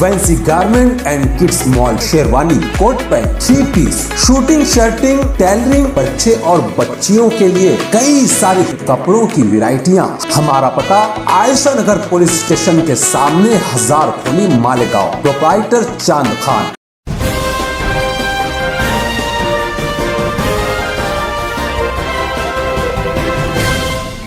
Fancy garment and kids mall, sherwani, coat pant, 3 piece, suiting, shirting, tailoring, बच्चे और बच्चियों के लिए कई सारे कपड़ों की वैरायटियां। हमारा पता आयशा नगर पुलिस स्टेशन के सामने, हजार खोली, मालेगांव। प्रोप्राइटर चांद खान।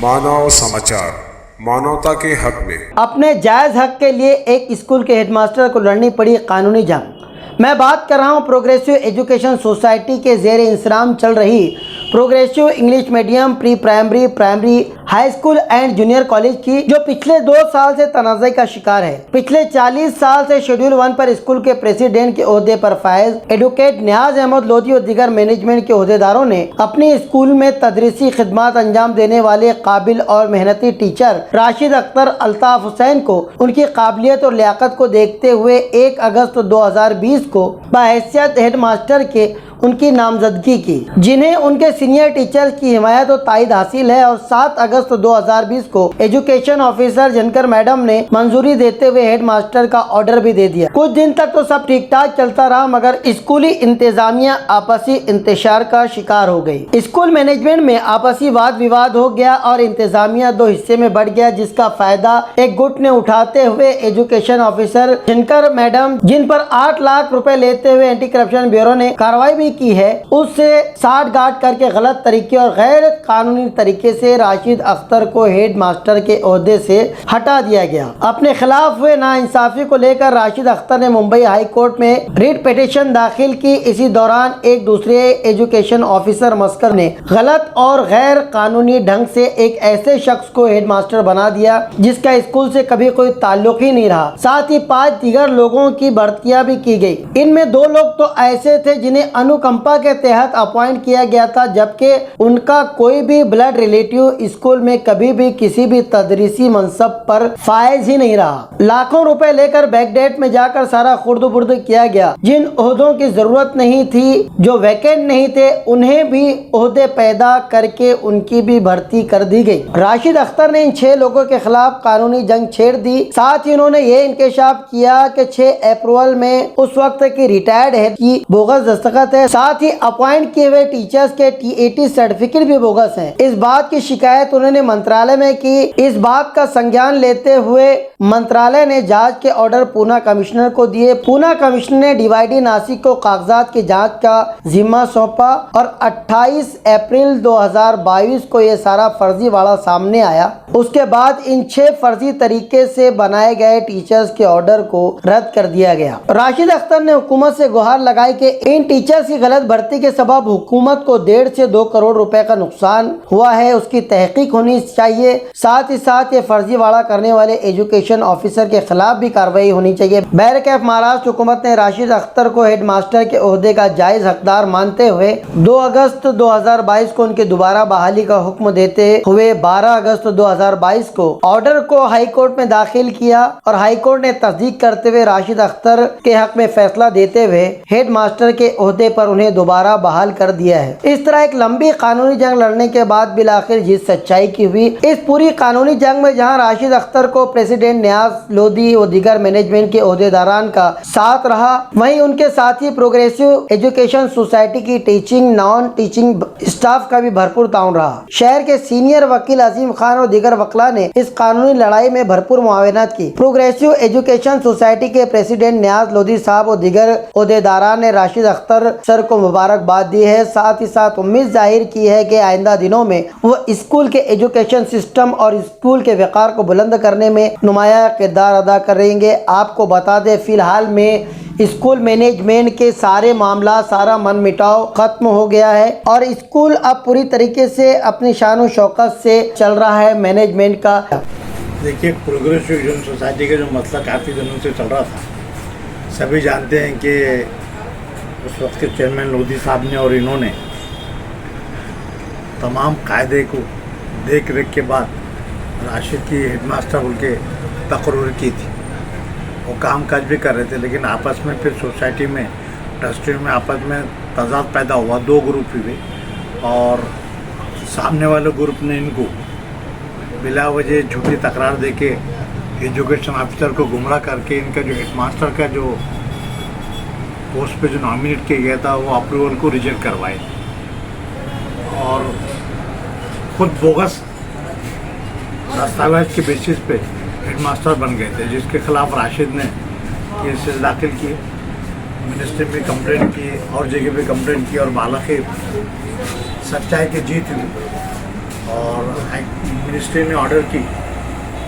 मानव समाचार, मानवता के हक में। अपने जायज़ हक के लिए एक स्कूल के हेडमास्टर को लड़नी पड़ी कानूनी जंग। मैं बात कर रहा हूं प्रोग्रेसिव एजुकेशन सोसाइटी के ज़ेर इंतज़ाम चल रही progressive English medium pre primary, primary, high school and junior college की, जो पिछले 2 साल से तनाज़े का शिकार है। पिछले 40 साल से शेड्यूल 1 पर स्कूल के प्रेसिडेंट के ओहदे पर फायज एडवोकेट नियाज अहमद लोधी और दीगर मैनेजमेंट के ओहदेदारों ने अपने स्कूल में तदरीसी खिदमत अंजाम देने वाले काबिल और मेहनती टीचर राशिद अख्तर अल्ताफ हुसैन को उनकी काबिलियत और लियाकत को देखते हुए 1 अगस्त 2020 को बहैसियत हेड मास्टर के उनकी नामजदगी की, जिन्हें उनके सीनियर टीचर्स की हिमायत और तायद हासिल है, और 7 अगस्त 2020 को एजुकेशन ऑफिसर जनकर मैडम ने मंजूरी देते हुए हेड मास्टर का ऑर्डर भी दे दिया। कुछ दिन तक तो सब ठीक ठाक चलता रहा, मगर स्कूली इंतजामिया आपसी इंतशार का शिकार हो गई। स्कूल मैनेजमेंट में आपसी वाद विवाद हो गया और इंतजामिया 2 हिस्से में बढ़ गया, जिसका फायदा एक गुट ने उठाते हुए एजुकेशन ऑफिसर जनकर मैडम, जिन पर 8 लाख रुपए लेते हुए एंटी करप्शन ब्यूरो ने कार्रवाई भी की है, उससे साठ गांठ करके गलत तरीके और गैर कानूनी तरीके से राशिद अख्तर को हेड मास्टर के ओहदे से हटा दिया गया। अपने खिलाफ हुए नाइंसाफी को लेकर राशिद अख्तर ने मुंबई हाई कोर्ट में रिट पिटीशन दाखिल की। इसी दौरान एक दूसरे एजुकेशन ऑफिसर मस्कर ने गलत और गैर कानूनी ढंग से एक ऐसे शख्स को हेड मास्टर बना दिया जिसका स्कूल से कभी कोई ताल्लुक ही नहीं रहा। साथ ही 5 दीगर लोगों की भर्तियां भी की गई। इनमें 2 लोग तो ऐसे थे जिन्हें अनुकंपा के तहत अपॉइंट किया गया था, जबकि उनका कोई भी ब्लड रिलेटिव स्कूल में कभी भी किसी भी तदरीसी मनसब पर फायज ही नहीं रहा। लाखों रुपए लेकर बैकडेट में जाकर सारा खुर्द बुर्द किया गया। जिन ओहदों की जरूरत नहीं थी, जो वैकेंट नहीं थे, उन्हें भी ओहदे पैदा करके उनकी भी भर्ती कर दी गई। राशिद अख्तर ने इन 6 लोगों के खिलाफ कानूनी जंग छेड़ दी। साथ ही उन्होंने ये इंकशाफ किया कि 6 अप्रैल में उस वक्त की रिटायर्ड हेड की बोगस दस्तखत है। साथ ही अपॉइंट किए हुए टीचर्स के TAT सर्टिफिकेट भी बोगस हैं। इस बात की शिकायत उन्होंने मंत्रालय में की। इस बात का संज्ञान लेते हुए मंत्रालय ने जांच के ऑर्डर पूना कमिश्नर को दिए। पूना कमिश्नर ने DYD नासिक को कागजात की जांच का जिम्मा सौंपा और 28 अप्रैल 2022 को ये सारा फर्जीवाड़ा सामने आया। उसके बाद इन 6 फर्जी तरीके से बनाए गए टीचर्स के ऑर्डर को रद्द कर दिया गया। राशिद अख्तर ने हुकूमत से गुहार लगाई कि इन टीचर्स की गलत भर्ती के सबब हुकूमत को 1.5 से 2 करोड़ रुपए का नुकसान हुआ है, उसकी तहकीक होनी चाहिए। साथ ही साथ ये फर्जीवाड़ा करने वाले एजुकेशन ऑफिसर के खिलाफ भी कार्रवाई होनी चाहिए। बहरकैफ महाराष्ट्र हुकूमत ने राशिद अख्तर को हेड मास्टर के ओहदे का जायज हकदार मानते हुए 2 अगस्त 2022 को उनकी दोबारा बहाली का हुक्म देते हुए 12 अगस्त 2022 को ऑर्डर को हाई कोर्ट में दाखिल किया और हाई कोर्ट ने तस्दीक करते हुए राशिद अख्तर के हक में फैसला देते हुए हेड मास्टर के ओहदे पर उन्हें दोबारा बहाल कर दिया है। इस तरह एक लंबी कानूनी जंग लड़ने के बाद बिलाखिर जीत सच्चाई की हुई। इस पूरी कानूनी जंग में जहां राशिद अख्तर को प्रेसिडेंट नियाज लोधी और दीगर मैनेजमेंट के ओहदेदारान का साथ रहा, वहीं उनके साथ ही प्रोग्रेसिव एजुकेशन सोसाइटी की टीचिंग नॉन टीचिंग स्टाफ का भी भरपूर ताउन रहा। शहर के सीनियर वकील अजीम खान और दीगर वकला ने इस कानूनी लड़ाई में भरपूर मुआवनत की। प्रोग्रेसिव एजुकेशन सोसाइटी के प्रेसिडेंट नियाज लोधी साहब और दीगर ओहदेदारान ने राशिद अख्तर सर को मुबारकबाद दी है। साथ ही साथ उम्मीद जाहिर की है कि आइंदा दिनों में वो स्कूल के एजुकेशन सिस्टम और स्कूल के वक़ार को बुलंद करने में नुमाया किरदार अदा करेंगे। आपको बता दें, फिलहाल में स्कूल मैनेजमेंट के सारे मामला, सारा मन मिटाव खत्म हो गया है और स्कूल अब पूरी तरीके से अपनी शान शौकत से चल रहा है मैनेजमेंट का। देखिए, प्रोग्रेसिव एजुकेशन सोसाइटी का जो मसला काफ़ी दिनों से चल रहा था, सभी जानते हैं कि उस वक्त के चेयरमैन लोधी साहब ने और इन्होंने तमाम कायदे को देख रेख के बाद राशिद की हेडमास्टर बोल के तकर्र की थी। वो काम काज भी कर रहे थे, लेकिन आपस में फिर सोसाइटी में ट्रस्टियों में आपस में तजाद पैदा हुआ। 2 ग्रुप हुए और सामने वाले ग्रुप ने इनको बिला वजह झूठी तकरार देके एजुकेशन ऑफिसर को गुमराह करके इनका जो हेडमास्टर का जो पोस्ट पे जो नॉमिनेट किया गया था वो अप्रूवल को रिजेक्ट करवाए और खुद बोगस दस्तावेज के बेसिस पे हेडमास्टर बन गए थे, जिसके खिलाफ राशिद ने केसेस दाखिल किए, मिनिस्ट्री में कंप्लेंट की और जगह पे कंप्लेंट की और बालाखिर सच्चाई की जीत हुई और मिनिस्ट्री ने ऑर्डर की,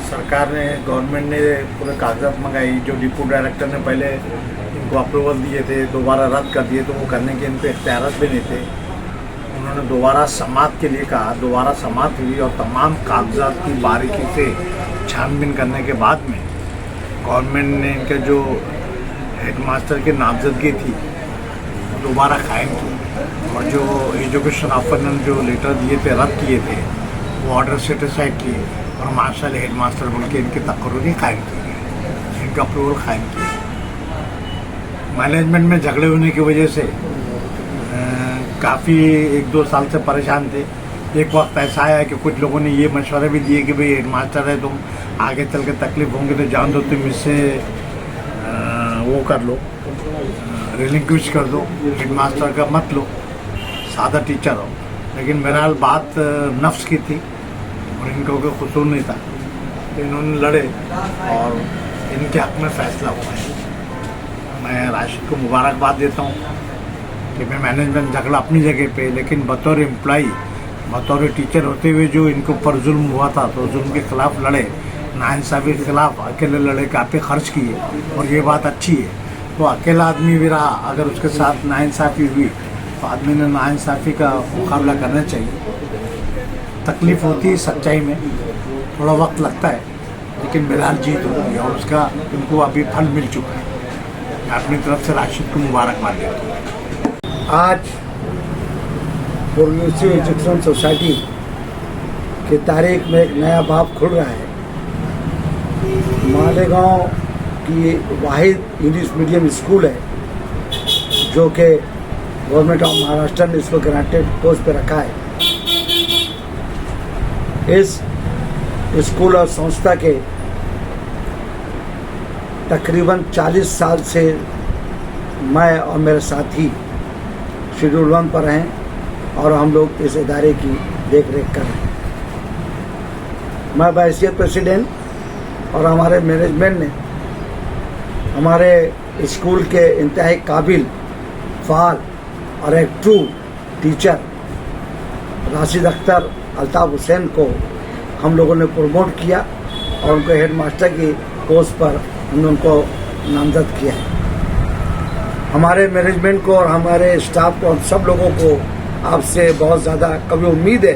सरकार ने गवर्नमेंट ने पूरे कागजात मंगाई। जो डिप्टी डायरेक्टर ने पहले इनको अप्रूवल दिए थे दोबारा रद्द कर दिए, तो वो करने के इनको इख्तियारात भी नहीं थे। उन्होंने दोबारा समाअत के लिए कहा, दोबारा समाअत हुई और तमाम कागजात की बारीकी से छानबीन करने के बाद में गवर्नमेंट ने इनके जो हेडमास्टर की नामजदगी थी दोबारा कायम की और जो एजुकेशन ऑफिसर ने जो लेटर दिए थे रद्द किए थे वो ऑर्डर सेटिस्फाइड किए और मार्शल हेडमास्टर बोल के इनकी तकर्री कायम की गई, इनका अप्रूवल कायम किया। मैनेजमेंट में झगड़े होने की वजह से काफ़ी 1-2 साल से परेशान थे। एक वक्त ऐसा आया कि कुछ लोगों ने ये मशवरा भी दिए कि भाई हेडमास्टर है, तुम आगे चल के तकलीफ होंगे तो जान दो, तुम इससे वो कर लो, रिलिंक्विश कर दो, हेडमास्टर का मत लो, सादा टीचर हो। लेकिन बहरहाल बात नफ्स की थी और इनका कोई कसूर नहीं था, तो इन्होंने लड़े और इनके हक में फैसला हुआ है। मैं राशिद को मुबारकबाद देता हूँ कि मैं मैनेजमेंट झगड़ा अपनी जगह पे, लेकिन बतौर एम्प्लॉई बतौर टीचर होते हुए जो इनके ऊपर जुल्म हुआ था तो जुल्म के खिलाफ लड़े, नाइंसाफ़ी के खिलाफ अकेले लड़े, काफ़ी खर्च किए और ये बात अच्छी है। तो अकेला आदमी भी रहा, अगर उसके साथ नाइंसाफ़ी हुई तो आदमी ने नाइंसाफ़ी का मुकाबला करना चाहिए। तकलीफ़ होती है सच्चाई में, थोड़ा वक्त लगता है, लेकिन बहरहाल जीत होती है और उसका उनको अभी फल मिल चुका है। मैं अपनी तरफ से राशिद को मुबारकबाद देता हूँ। आज प्रोग्रेसिव एजुकेशन सोसाइटी की तारीख में एक नया बाब खुल रहा है। मालेगांव की वाहिद इंग्लिश मीडियम स्कूल है जो कि गवर्नमेंट ऑफ महाराष्ट्र ने इसको ग्रांटेड पोस्ट पे रखा है। इस स्कूल और संस्था के तकरीबन 40 साल से मैं और मेरे साथी शेड्यूल 1 पर हैं और हम लोग इस इदारे की देख रेख कर रहे हैं। मैं बहैसियत प्रेसिडेंट और हमारे मैनेजमेंट ने हमारे स्कूल के इंतहाई काबिल, फ़ाल और एक ट्रू टीचर राशिद अख्तर अल्ताफ़ हुसैन को हम लोगों ने प्रमोट किया और उनको हेडमास्टर की पोस्ट पर हमने उनको नामजद किया है। हमारे मैनेजमेंट को और हमारे स्टाफ को, हम सब लोगों को आपसे बहुत ज़्यादा कभी उम्मीद है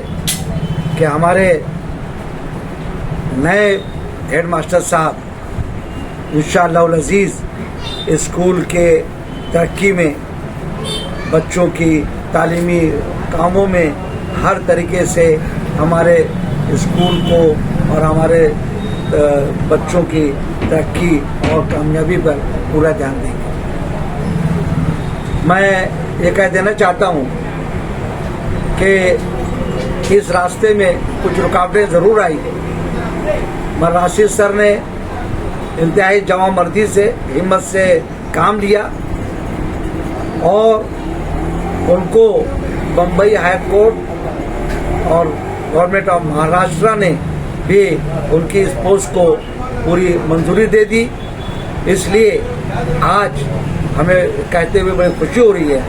कि हमारे नए हेडमास्टर साहब इंशाअल्लाह अज़ीज़ स्कूल के तरक्की में, बच्चों की तालीमी कामों में हर तरीके से हमारे स्कूल को और हमारे बच्चों की तरक्की और कामयाबी पर पूरा ध्यान देंगे। मैं ये कह देना चाहता हूँ कि इस रास्ते में कुछ रुकावटें ज़रूर आई हैं, मगर राशिद सर ने इंतहाई जवामर्दी से, हिम्मत से काम लिया और उनको बम्बई हाई कोर्ट और गवर्नमेंट ऑफ महाराष्ट्र ने भी उनकी इस पोस्ट को पूरी मंजूरी दे दी। इसलिए आज हमें कहते हुए बड़ी खुशी हो रही है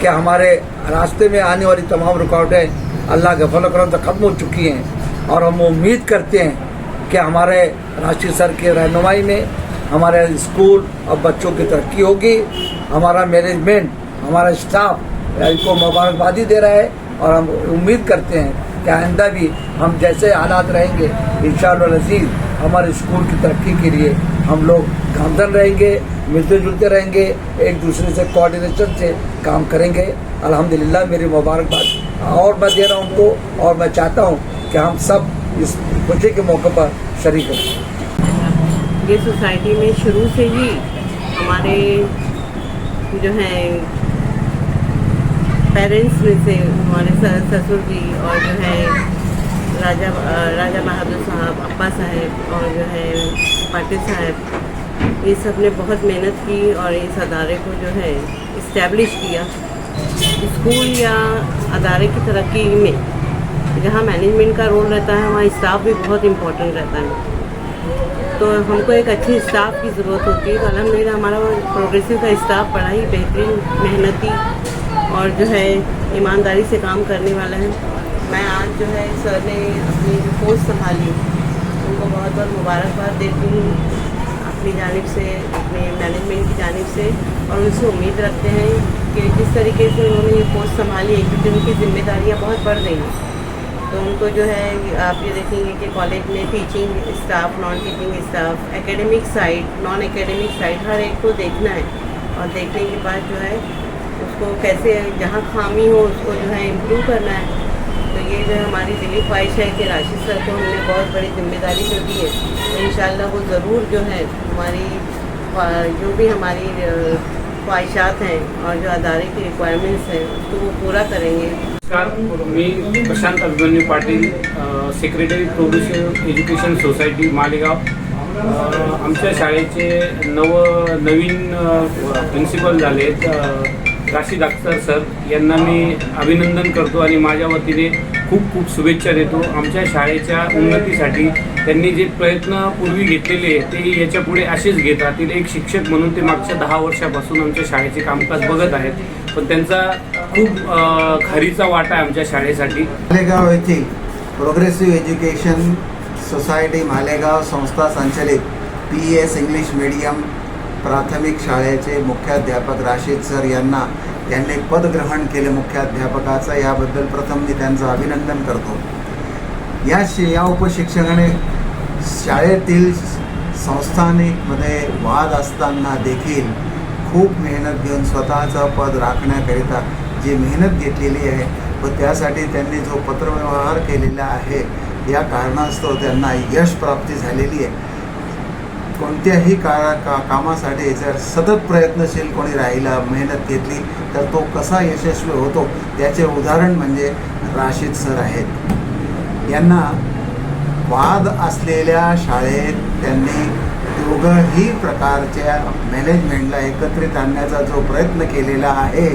कि हमारे रास्ते में आने वाली तमाम रुकावटें अल्लाह के फजल करम से ख़त्म हो चुकी हैं और हम उम्मीद करते हैं कि हमारे राशिद सर की रहनुमाई में हमारे स्कूल और बच्चों की तरक्की होगी। हमारा मैनेजमेंट, हमारा स्टाफ इनको मुबारकबादी दे रहा है और हम उम्मीद करते हैं कि आइंदा भी हम जैसे हालात रहेंगे इंशाअल्लाह अज़ीज़ हमारे स्कूल की तरक्की के लिए हम लोग गामजन रहेंगे, मिलते जुलते रहेंगे, एक दूसरे से कोऑर्डिनेशन से काम करेंगे। अल्हम्दुलिल्लाह मेरी मुबारकबाद और मैं दे रहा हूँ उनको और मैं चाहता हूँ कि हम सब इस खुशी के मौके पर शरीक रहें। ये सोसाइटी में शुरू से ही हमारे जो हैं पेरेंट्स में से हमारे ससुर जी और जो है राजा बहादुर साहब, अब्बा साहब और जो है पाटिल साहब, ये सब ने बहुत मेहनत की और इस अदारे को जो है इस्टेब्लिश किया। स्कूल या अदारे की तरक्की में जहाँ मैनेजमेंट का रोल रहता है, वहाँ स्टाफ भी बहुत इम्पोर्टेंट रहता है। तो हमको एक अच्छी स्टाफ की ज़रूरत होती है। तो अल्हम्दुलिल्लाह हमारा प्रोग्रेसिव का स्टाफ बड़ा ही बेहतरीन, मेहनती और जो है ईमानदारी से काम करने वाला है। मैं आज जो है सर ने अपनी जो पोस्ट संभाली, उनको बहुत बहुत मुबारकबाद देती हूँ अपनी जानिब से, अपने मैनेजमेंट की जानिब से, और उनसे उम्मीद रखते हैं कि जिस तरीके से उन्होंने ये पोस्ट संभाली है, क्योंकि उनकी जिम्मेदारियाँ बहुत बढ़ रही हैं, तो उनको जो है आप ये देखेंगे कि कॉलेज में teaching staff, non teaching staff, academic side, non academic side, हर एक को देखना है और देखने के बाद जो है उसको कैसे, जहाँ खामी हो उसको जो है इम्प्रूव करना है। तो ये जो है हमारी दिली ख्वाहिश है कि राशिद सर को हमने बहुत बड़ी जिम्मेदारी जो दी है, तो इंशाल्लाह वो ज़रूर जो है हमारी जो भी हमारी ख्वाहिशात हैं और जो अदारे की रिक्वायरमेंट्स हैं उसको वो पूरा करेंगे। नमस्कार, मी Prashant Abhimanyu Patil, secretary progressive education society Malegaon. आमच्या शाळेचे नवीन प्रिन्सिपल झालेत राशिद अख्तर सर, यांना मी अभिनंदन करतो आणि माझ्या वतीने खूप खूप शुभेच्छा देतो। आमच्या शाळेच्या उन्नतीसाठी त्यांनी जे प्रयत्न पूर्वी घेतलेले ते याच्या पुढे असेच घेत राहतील। एक शिक्षक म्हणून ते मागच्या 10 वर्षापासून आमच्या शाळेचे कामकाज बघत आहेत, पण त्यांचा खूप खरीचा वाटा आहे आमच्या शाळेसाठी। मालेगाव येथील प्रोग्रेसिव्ह एज्युकेशन सोसायटी मालेगाव संस्था संचलित PES इंग्लिश मीडियम प्राथमिक शाळेचे मुख्याध्यापक राशिद सर यांना त्यांनी पदग्रहण केले मुख्याध्यापकाचं। याबद्दल प्रथम मी त्यांचं अभिनंदन करतो। या उपशिक्षकाने शाळेतील संस्थानिकमध्ये वाद असताना देखील खूप मेहनत घेऊन स्वतःचं पद राखण्याकरिता जी मेहनत घेतलेली आहे व त्यासाठी त्यांनी जो पत्रव्यवहार केलेला आहे, या कारणास्तव त्यांना यश प्राप्ती झालेली आहे। कोणत्याही कामासाठी जर सतत प्रयत्नशील कोणी राहिला, मेहनत घेतली, तर तो कसा यशस्वी होतो त्याचे उदाहरण म्हणजे राशिद सर आहेत। यांना वाद असलेल्या शाळेत त्यांनी दोघंही प्रकारच्या मॅनेजमेंटला एकत्रित आणण्याचा जो प्रयत्न केलेला आहे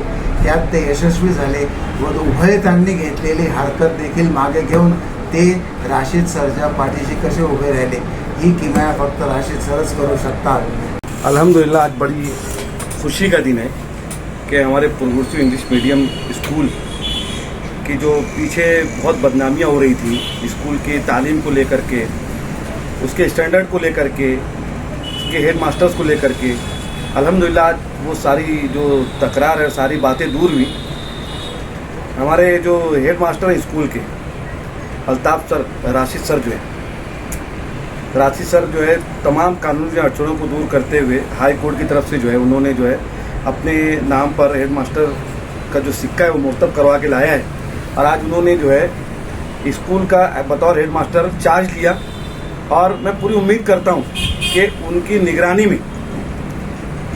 त्यात ते यशस्वी झाले व उभय त्यांनी घेतलेली हरकत देखील मागे घेऊन ते राशिद सरच्या पाठीशी कसे उभे राहिले, ही किमया फक्त राशिद सरच करू शकतात। अल्हम्दुलिल्लाह आज बड़ी खुशी का दिन है कि हमारे प्रोग्रेसिव इंग्लिश मीडियम स्कूल की जो पीछे बहुत बदनामियां हो रही थी स्कूल की तालीम को लेकर के, उसके स्टैंडर्ड को लेकर के, उसके हेड मास्टर्स को लेकर के, अल्हम्दुलिल्लाह आज वो सारी जो तकरार है, सारी बातें दूर हुई। हमारे जो हेड मास्टर हैं स्कूल के अल्ताफ सर, राशिद सर जो है, राशिद सर जो है तमाम कानूनी अड़चनों को दूर करते हुए हाई कोर्ट की तरफ से जो है उन्होंने जो है अपने नाम पर हेड मास्टर का जो सिक्का है वो मुर्तब करवा के लाया है। और आज उन्होंने जो है स्कूल का बतौर हेड मास्टर चार्ज लिया और मैं पूरी उम्मीद करता हूँ कि उनकी निगरानी में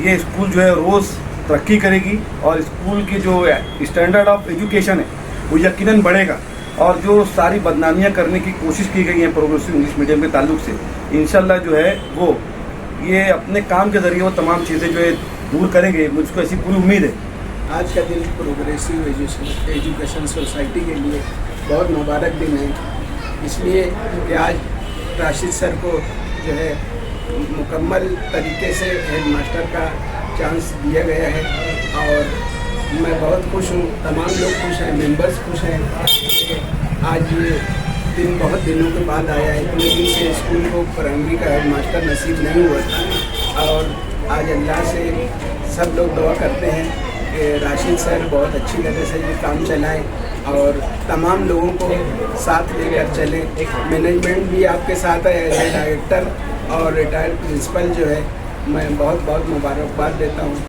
ये स्कूल जो है रोज़ तरक्की करेगी और स्कूल की जो स्टैंडर्ड ऑफ एजुकेशन है वो यकीनन बढ़ेगा। और जो सारी बदनामियां करने की कोशिश की गई हैं प्रोग्रेसिव इंग्लिश मीडियम के ताल्लुक से, इंशाल्लाह जो है वो ये अपने काम के ज़रिए वो तमाम चीज़ें जो है दूर करेंगे, मुझको ऐसी पूरी उम्मीद है। आज का दिन प्रोग्रेसिव एजुकेशन सोसाइटी के लिए बहुत मुबारक दिन है, इसलिए कि आज राशिद सर को जो है मुकम्मल तरीके से हेड मास्टर का चांस दिया गया है और मैं बहुत खुश हूँ, तमाम लोग खुश हैं, मेंबर्स खुश हैं। आज ये दिन बहुत दिनों के बाद आया है, इतने दिन से स्कूल को प्राइमरी का हेड मास्टर नसीब नहीं हुआ था और आज अल्लाह से सब लोग दुआ करते हैं कि राशिद सर बहुत अच्छी तरह से ये काम चलाएं और तमाम लोगों को साथ लेकर चलें। मैनेजमेंट भी आपके साथ है, एज ए डायरेक्टर और रिटायर्ड प्रिंसिपल जो है मैं बहुत बहुत मुबारकबाद देता हूँ।